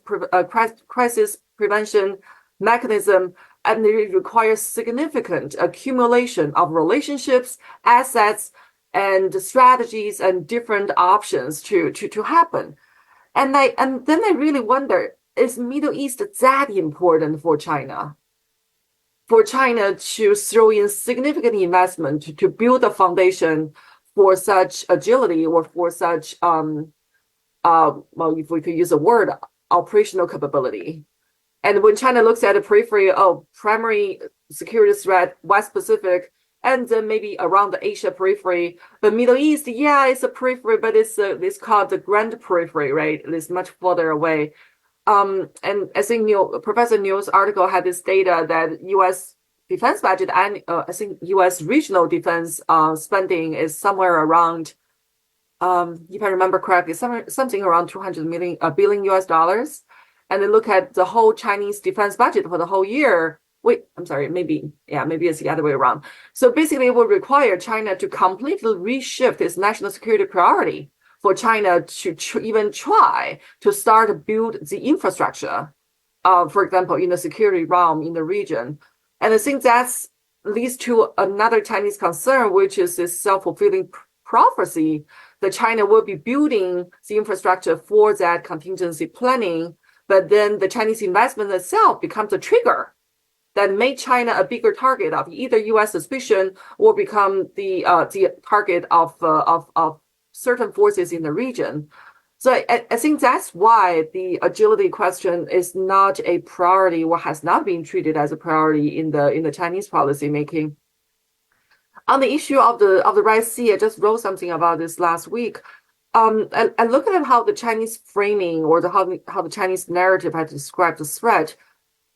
Speaker 4: prevention mechanism, and it requires significant accumulation of relationships, assets, and strategies and different options to happen. And then I really wonder, is Middle East that important for China? For China to throw in significant investment to build a foundation for such agility or for such, well, if we could use a word, operational capability. And when China looks at the periphery, primary security threat, West Pacific, and then maybe around the Asia periphery. But Middle East, yeah, it's a periphery, but it's called the grand periphery, right? It's much further away. And I think Professor Niu's article had this data that U.S. defense budget and I think U.S. regional defense spending is somewhere around, if I remember correctly, something around $200 billion US dollars. And they look at the whole Chinese defense budget for the whole year. Wait, I'm sorry, maybe it's the other way around. So basically, it will require China to completely reshift its national security priority for China to even try to start to build the infrastructure, for example, in the security realm in the region. And I think that leads to another Chinese concern, which is this self-fulfilling prophecy that China will be building the infrastructure for that contingency planning, but then the Chinese investment itself becomes a trigger that made China a bigger target of either U.S. suspicion or become the target of certain forces in the region. So I think that's why the agility question is not a priority or has not been treated as a priority in the Chinese policy making. On the issue of the Red Sea, I just wrote something about this last week. I look at how the Chinese framing or how the Chinese narrative has described the threat.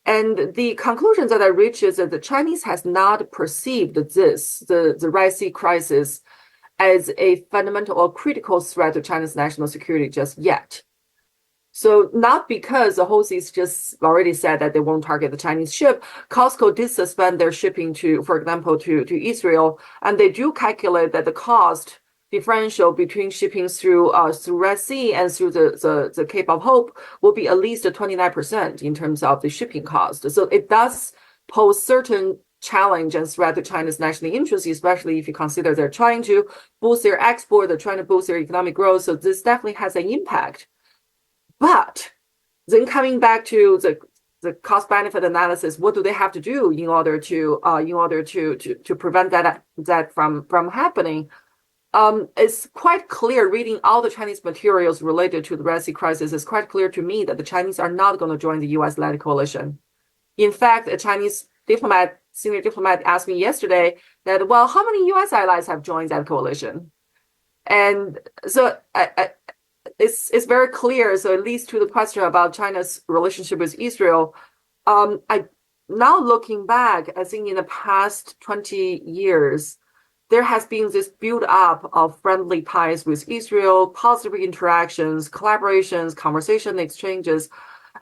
Speaker 4: And the conclusion that I reach is that the Chinese has not perceived the Red Sea crisis as a fundamental or critical threat to China's national security just yet. So not because the Houthis just already said that they won't target the Chinese ship. COSCO did suspend their shipping for example, to Israel, and they do calculate that the cost differential between shipping through Red Sea and through the Cape of Hope will be at least 29% in terms of the shipping cost. So it does pose certain challenge and threat to China's national interest, especially if you consider they're trying to boost their export, they're trying to boost their economic growth. So this definitely has an impact. But then coming back to the cost benefit analysis, what do they have to do in order to prevent that from happening? It's quite clear reading all the Chinese materials related to the Red Sea crisis. It's quite clear to me that the Chinese are not going to join the U.S.-led coalition. In fact, a Chinese senior diplomat asked me yesterday that, well, how many U.S. allies have joined that coalition? And so it's very clear. So it leads to the question about China's relationship with Israel. Now looking back, I think in the past 20 years, there has been this build-up of friendly ties with Israel, positive interactions, collaborations, conversation exchanges.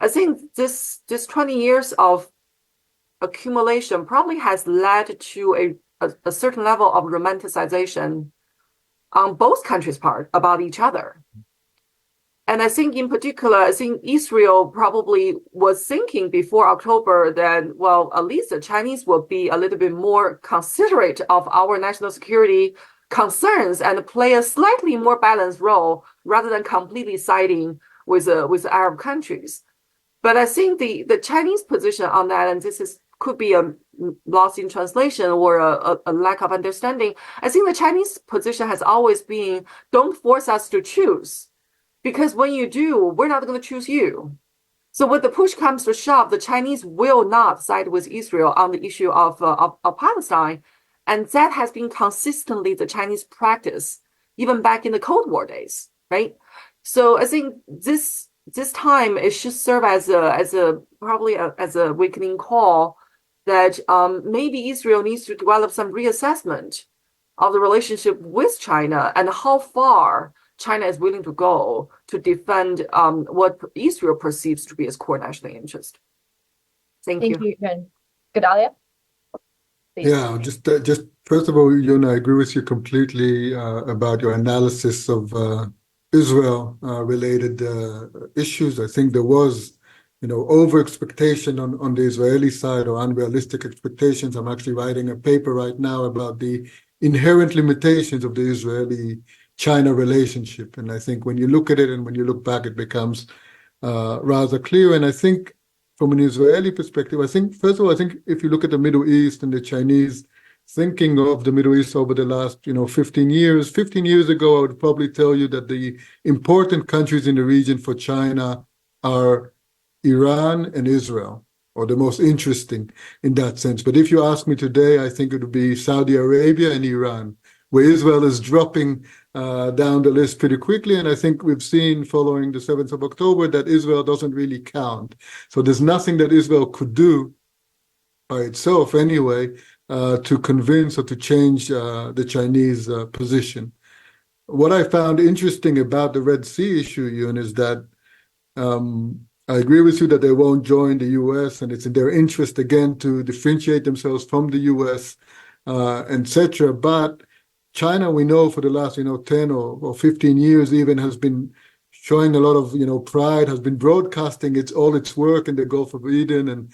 Speaker 4: I think this 20 years of accumulation probably has led to a certain level of romanticization on both countries' part about each other. And I think in particular, I think Israel probably was thinking before October that, well, at least the Chinese will be a little bit more considerate of our national security concerns and play a slightly more balanced role rather than completely siding with Arab countries. But I think the Chinese position on that, and could be a loss in translation or a lack of understanding. I think the Chinese position has always been, don't force us to choose. Because when you do, we're not going to choose you. So when the push comes to shove, the Chinese will not side with Israel on the issue of Palestine. And that has been consistently the Chinese practice, even back in the Cold War days, right? So I think this time it should serve as a weakening call that maybe Israel needs to develop some reassessment of the relationship with China and how far China is willing to go to defend what Israel perceives to be its core national interest. Thank you.
Speaker 1: Thank you, Jen. Gedaliah? Please.
Speaker 3: Yeah, just first of all, I agree with you completely about your analysis of Israel related issues. I think there was, over expectation on the Israeli side or unrealistic expectations. I'm actually writing a paper right now about the inherent limitations of the Israeli-China relationship. And I think when you look at it and when you look back, it becomes rather clear. And I think from an Israeli perspective, first of all, if you look at the Middle East and the Chinese thinking of the Middle East over the last, 15 years ago, I would probably tell you that the important countries in the region for China are Iran and Israel, or the most interesting in that sense. But if you ask me today, I think it would be Saudi Arabia and Iran, where Israel is dropping down the list pretty quickly. And I think we've seen following the 7th of October that Israel doesn't really count. So there's nothing that Israel could do by itself anyway to convince or to change the Chinese position. What I found interesting about the Red Sea issue, Yun, is that I agree with you that they won't join the U.S. and it's in their interest again to differentiate themselves from the U.S., etc. But China, we know for the last 10 or 15 years even has been showing a lot of pride, has been broadcasting all its work in the Gulf of Eden and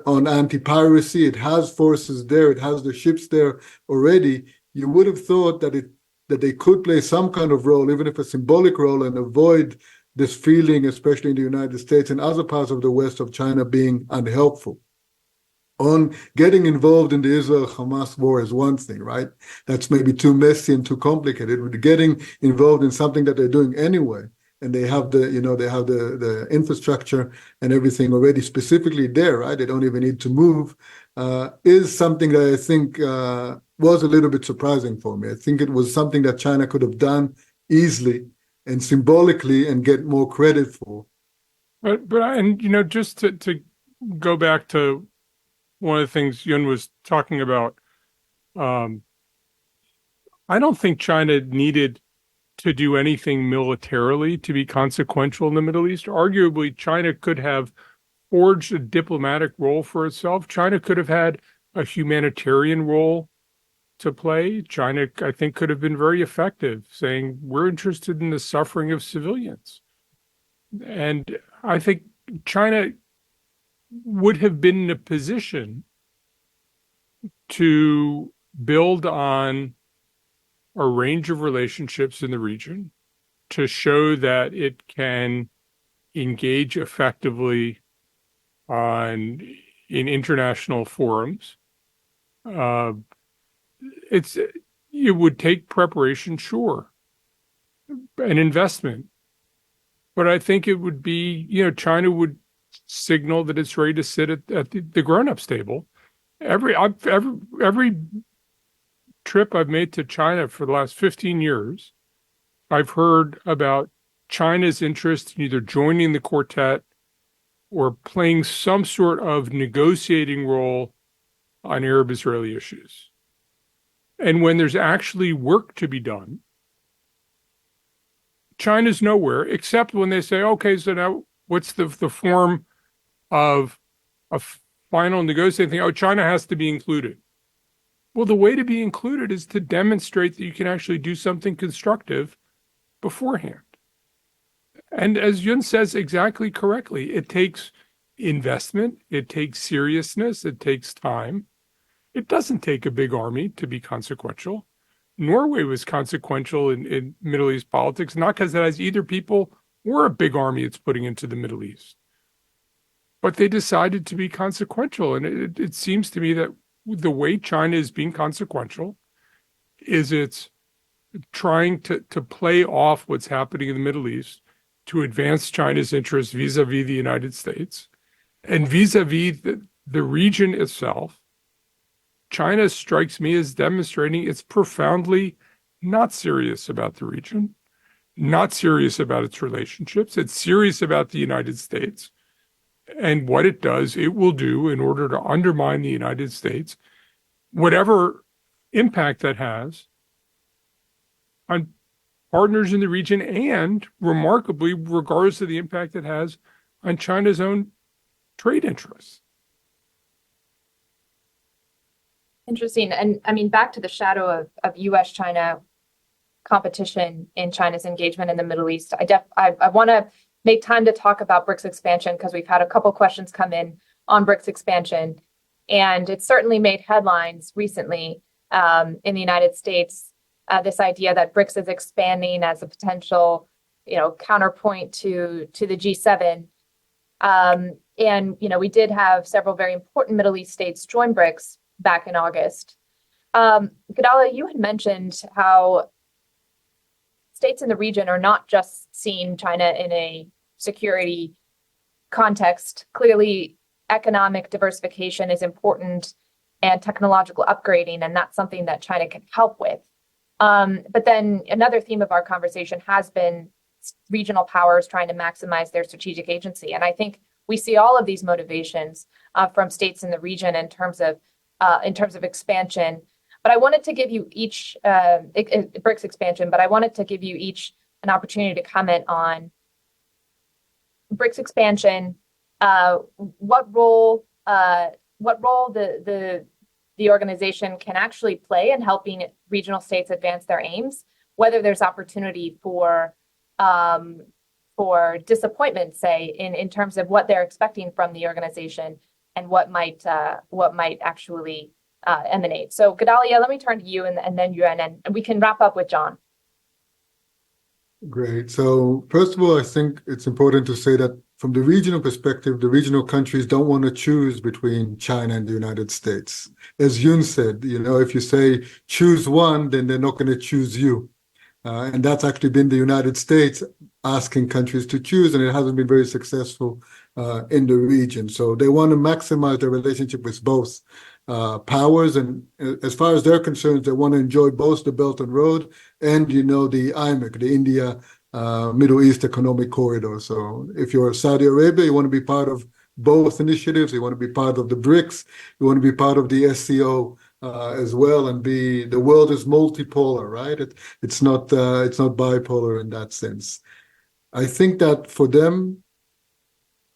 Speaker 3: on anti-piracy. It has forces there, it has the ships there already. You would have thought that they could play some kind of role, even if a symbolic role, and avoid this feeling, especially in the United States and other parts of the West, of China being unhelpful. On getting involved in the Israel-Hamas war is one thing, right? That's maybe too messy and too complicated. But getting involved in something that they're doing anyway, and they have the infrastructure and everything already specifically there, right? They don't even need to move, is something that I think was a little bit surprising for me. I think it was something that China could have done easily and symbolically and get more credit for.
Speaker 2: But just to go back to one of the things Yun was talking about, I don't think China needed to do anything militarily to be consequential in the Middle East. Arguably, China could have forged a diplomatic role for itself. China could have had a humanitarian role to play. China, I think, could have been very effective, saying, we're interested in the suffering of civilians. And I think China would have been in a position to build on a range of relationships in the region to show that it can engage effectively in international forums. It would take preparation, sure, an investment, but I think it would be, China would signal that it's ready to sit at the grown-ups table. Every trip I've made to China for the last 15 years, I've heard about China's interest in either joining the quartet or playing some sort of negotiating role on Arab-Israeli issues. And when there's actually work to be done, China's nowhere, except when they say, okay, so now what's the form of a final negotiating thing, oh, China has to be included. Well, the way to be included is to demonstrate that you can actually do something constructive beforehand. And as Yun says exactly correctly, it takes investment, it takes seriousness, it takes time. It doesn't take a big army to be consequential. Norway was consequential in Middle East politics, not because it has either people or a big army it's putting into the Middle East. But they decided to be consequential. And it seems to me that the way China is being consequential is it's trying to play off what's happening in the Middle East to advance China's interests vis-a-vis the United States and vis-a-vis the region itself. China strikes me as demonstrating it's profoundly not serious about the region, not serious about its relationships. It's serious about the United States. And what it does, it will do in order to undermine the United States, whatever impact that has on partners in the region, and remarkably, regardless of the impact it has on China's own trade interests.
Speaker 1: Interesting. And I mean, back to the shadow of US-China competition in China's engagement in the Middle East, I want to make time to talk about BRICS expansion because we've had a couple questions come in on BRICS expansion. And it certainly made headlines recently in the United States, this idea that BRICS is expanding as a potential, counterpoint to the G7. And, we did have several very important Middle East states join BRICS back in August. Gedaliah, you had mentioned how states in the region are not just seeing China in a security context. Clearly, economic diversification is important and technological upgrading, and that's something that China can help with. But then another theme of our conversation has been regional powers trying to maximize their strategic agency. And I think we see all of these motivations from states in the region in terms of expansion. But I wanted to give you each BRICS expansion, but I wanted to give you each an opportunity to comment on BRICS expansion, what role the organization can actually play in helping regional states advance their aims, whether there's opportunity for disappointment, say, in terms of what they're expecting from the organization and what might actually emanate. So Gedaliah, let me turn to you and then Yuan, and we can wrap up with Jon.
Speaker 3: Great. So first of all, I think it's important to say that from the regional perspective, the regional countries don't want to choose between China and the United States. As Yun said, if you say choose one, then they're not going to choose you. And that's actually been the United States asking countries to choose, and it hasn't been very successful in the region. So they want to maximize their relationship with both powers, and as far as they're concerned, they want to enjoy both the Belt and Road and the IMEC, the India Middle East Economic Corridor. So if you're Saudi Arabia, you want to be part of both initiatives. You want to be part of the BRICS. You want to be part of the SCO as well, and the world is multipolar, right? It's not bipolar in that sense. I think that for them,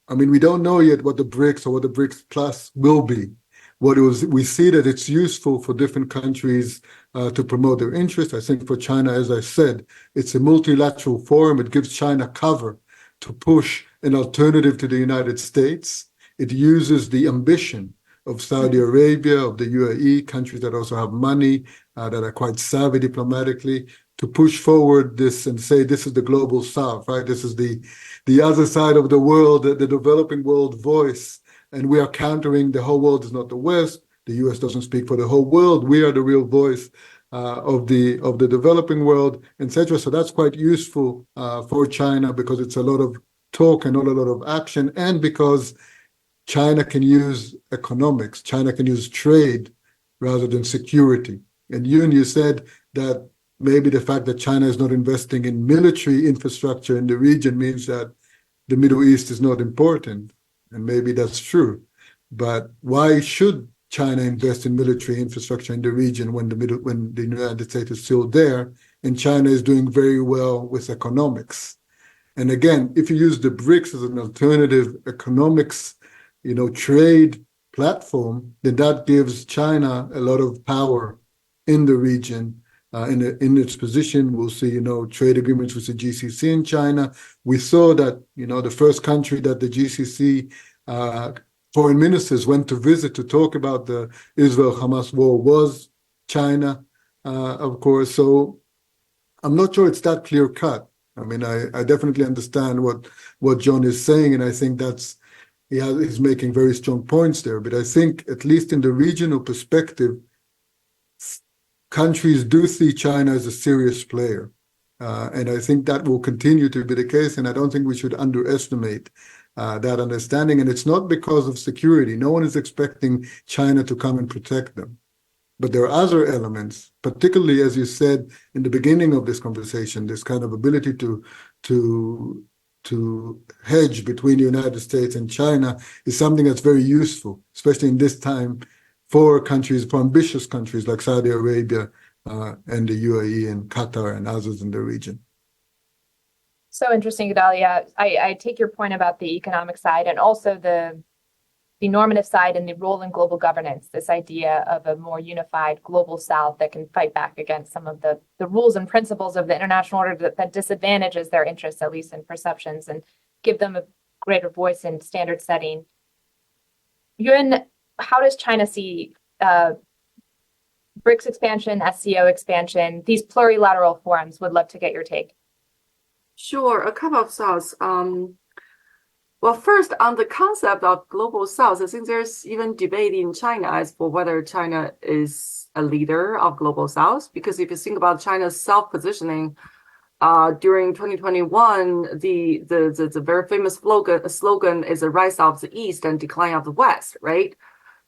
Speaker 3: we don't know yet what the BRICS or what the BRICS Plus will be. We see that it's useful for different countries to promote their interests. I think for China, as I said, it's a multilateral forum. It gives China cover to push an alternative to the United States. It uses the ambition of Saudi Arabia, of the UAE, countries that also have money, that are quite savvy diplomatically, to push forward this and say this is the global South, right? This is the other side of the world, the developing world voice. And we are countering the whole world is not the West. The US doesn't speak for the whole world. We are the real voice of the developing world, etc. So that's quite useful for China because it's a lot of talk and not a lot of action, and because China can use economics, China can use trade rather than security. And you said that maybe the fact that China is not investing in military infrastructure in the region means that the Middle East is not important. And maybe that's true. But why should China invest in military infrastructure in the region when the United States is still there and China is doing very well with economics? And again, if you use the BRICS as an alternative economics, trade platform, then that gives China a lot of power in the region, in its position. We'll see, trade agreements with the GCC in China. We saw that, the first country that the GCC foreign ministers went to visit to talk about the Israel-Hamas war was China, of course. So I'm not sure it's that clear cut. I mean, I definitely understand what Jon is saying, and I think he's making very strong points there. But I think, at least in the regional perspective, countries do see China as a serious player. And I think that will continue to be the case, and I don't think we should underestimate that understanding. And it's not because of security. No one is expecting China to come and protect them. But there are other elements, particularly, as you said in the beginning of this conversation, this kind of ability to hedge between the United States and China is something that's very useful, especially in this time for ambitious countries like Saudi Arabia and the UAE and Qatar and others in the region.
Speaker 1: So interesting, Gedaliah. I take your point about the economic side and also the normative side and the role in global governance, this idea of a more unified global South that can fight back against some of the rules and principles of the international order that disadvantages their interests, at least in perceptions, and give them a greater voice in standard setting. Yuan, how does China see BRICS expansion, SCO expansion, these plurilateral forums? Would love to get your take.
Speaker 4: Sure, a couple of thoughts. Well, first, on the concept of global South, I think there's even debate in China as for whether China is a leader of global South. Because if you think about China's self-positioning, during 2021, the very famous slogan is the rise of the East and decline of the West, right?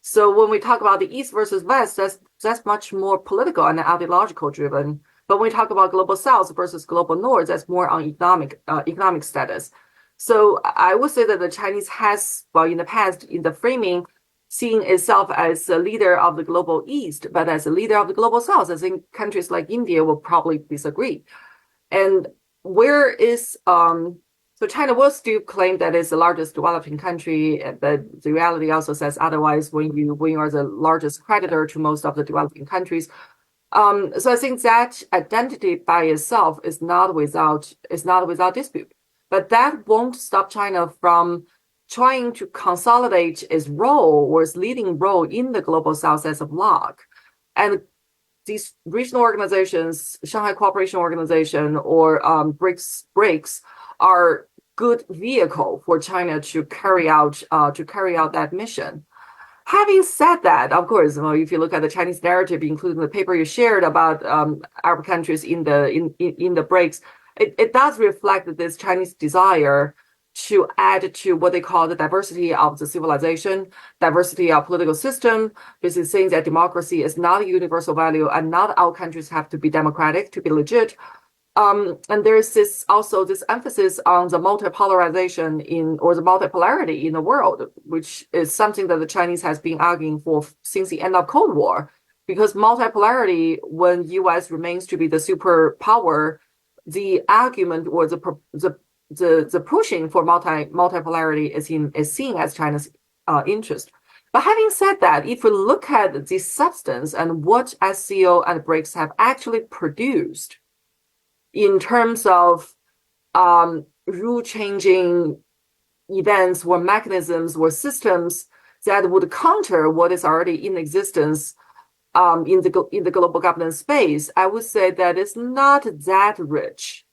Speaker 4: So when we talk about the East versus West, that's much more political and ideological driven. But when we talk about global South versus global North, that's more on economic status. So I would say that the Chinese has, in the past, in the framing, seen itself as a leader of the global East, but as a leader of the global South. I think countries like India will probably disagree. And where is, so China will still claim that it's the largest developing country, but the reality also says otherwise when you are the largest creditor to most of the developing countries. So I think that identity by itself is not without dispute. But that won't stop China from trying to consolidate its role or its leading role in the global South as a bloc. And these regional organizations, Shanghai Cooperation Organization or BRICS, are good vehicle for China to carry out that mission. Having said that, of course, if you look at the Chinese narrative, including the paper you shared about Arab countries in the BRICS, it does reflect this Chinese desire to add to what they call the diversity of the civilization, diversity of political system, basically saying that democracy is not a universal value and not all countries have to be democratic to be legit. And there's this emphasis on the multipolarization or the multipolarity in the world, which is something that the Chinese has been arguing for since the end of Cold War, because multipolarity, when U.S. remains to be the superpower, the argument or the pushing for multipolarity is seen as China's interest. But having said that, if we look at the substance and what SCO and BRICS have actually produced in terms of rule-changing events or mechanisms or systems that would counter what is already in existence in the global governance space, I would say that it's not that rich.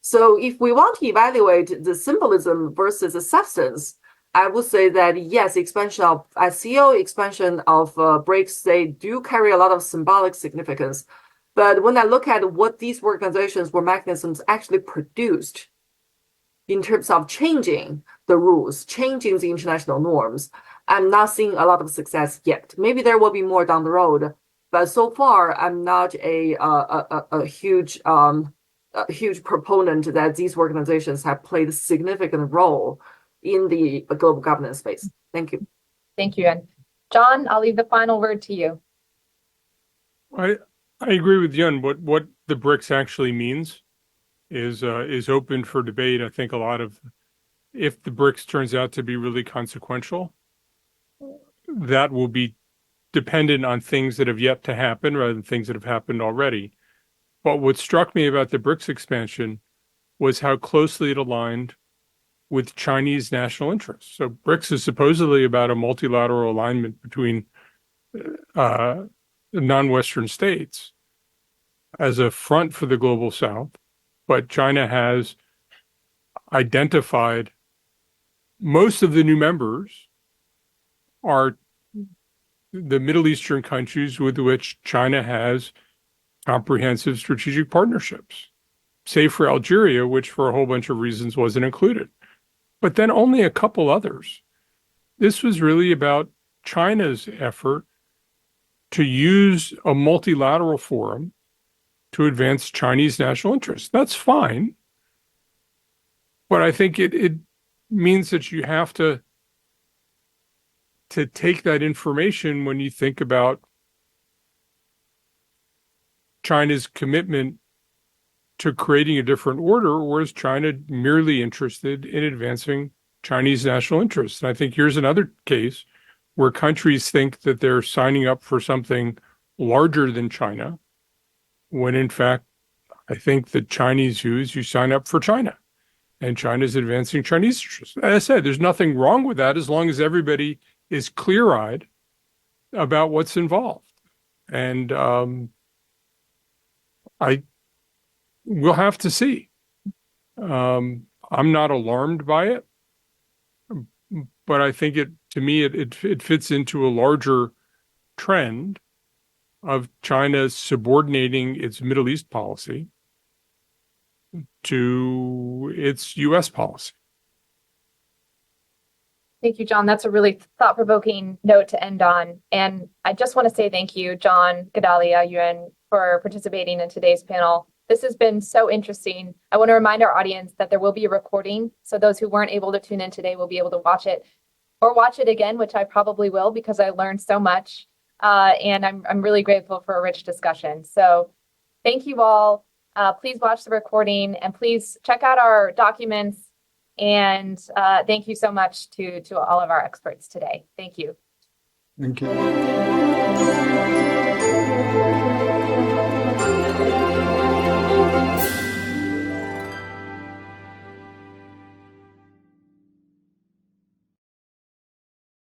Speaker 4: So if we want to evaluate the symbolism versus the substance, I would say that yes, expansion of SCO, expansion of BRICS, they do carry a lot of symbolic significance. But when I look at what these organizations or mechanisms actually produced in terms of changing the rules, changing the international norms, I'm not seeing a lot of success yet. Maybe there will be more down the road, but so far I'm not a huge proponent that these organizations have played a significant role in the global governance space. Thank you.
Speaker 1: Thank you. And Jon, I'll leave the final word to you.
Speaker 2: I agree with Jen. What the BRICS actually means is open for debate. I think if the BRICS turns out to be really consequential, that will be dependent on things that have yet to happen rather than things that have happened already. But what struck me about the BRICS expansion was how closely it aligned with Chinese national interests. So BRICS is supposedly about a multilateral alignment between non-Western states as a front for the global South, but China has identified most of the new members are the Middle Eastern countries with which China has comprehensive strategic partnerships, save for Algeria, which for a whole bunch of reasons wasn't included. But then only a couple others. This was really about China's effort to use a multilateral forum to advance Chinese national interests. That's fine. But I think it means that you have to take that information when you think about China's commitment to creating a different order, or is China merely interested in advancing Chinese national interests? And I think here's another case where countries think that they're signing up for something larger than China, when in fact, I think the Chinese view is you sign up for China, and China's advancing Chinese interests. As I said, there's nothing wrong with that as long as everybody is clear-eyed about what's involved. And we'll have to see. I'm not alarmed by it, but I think to me, it fits into a larger trend of China subordinating its Middle East policy to its U.S. policy.
Speaker 1: Thank you, Jon. That's a really thought-provoking note to end on. And I just want to say thank you, Jon, Gedaliah, Yuan, for participating in today's panel. This has been so interesting. I want to remind our audience that there will be a recording, so those who weren't able to tune in today will be able to watch it or watch it again, which I probably will because I learned so much. And I'm really grateful for a rich discussion. So thank you all. Please watch the recording and please check out our documents. And thank you so much to all of our experts today. Thank you.
Speaker 3: Thank you.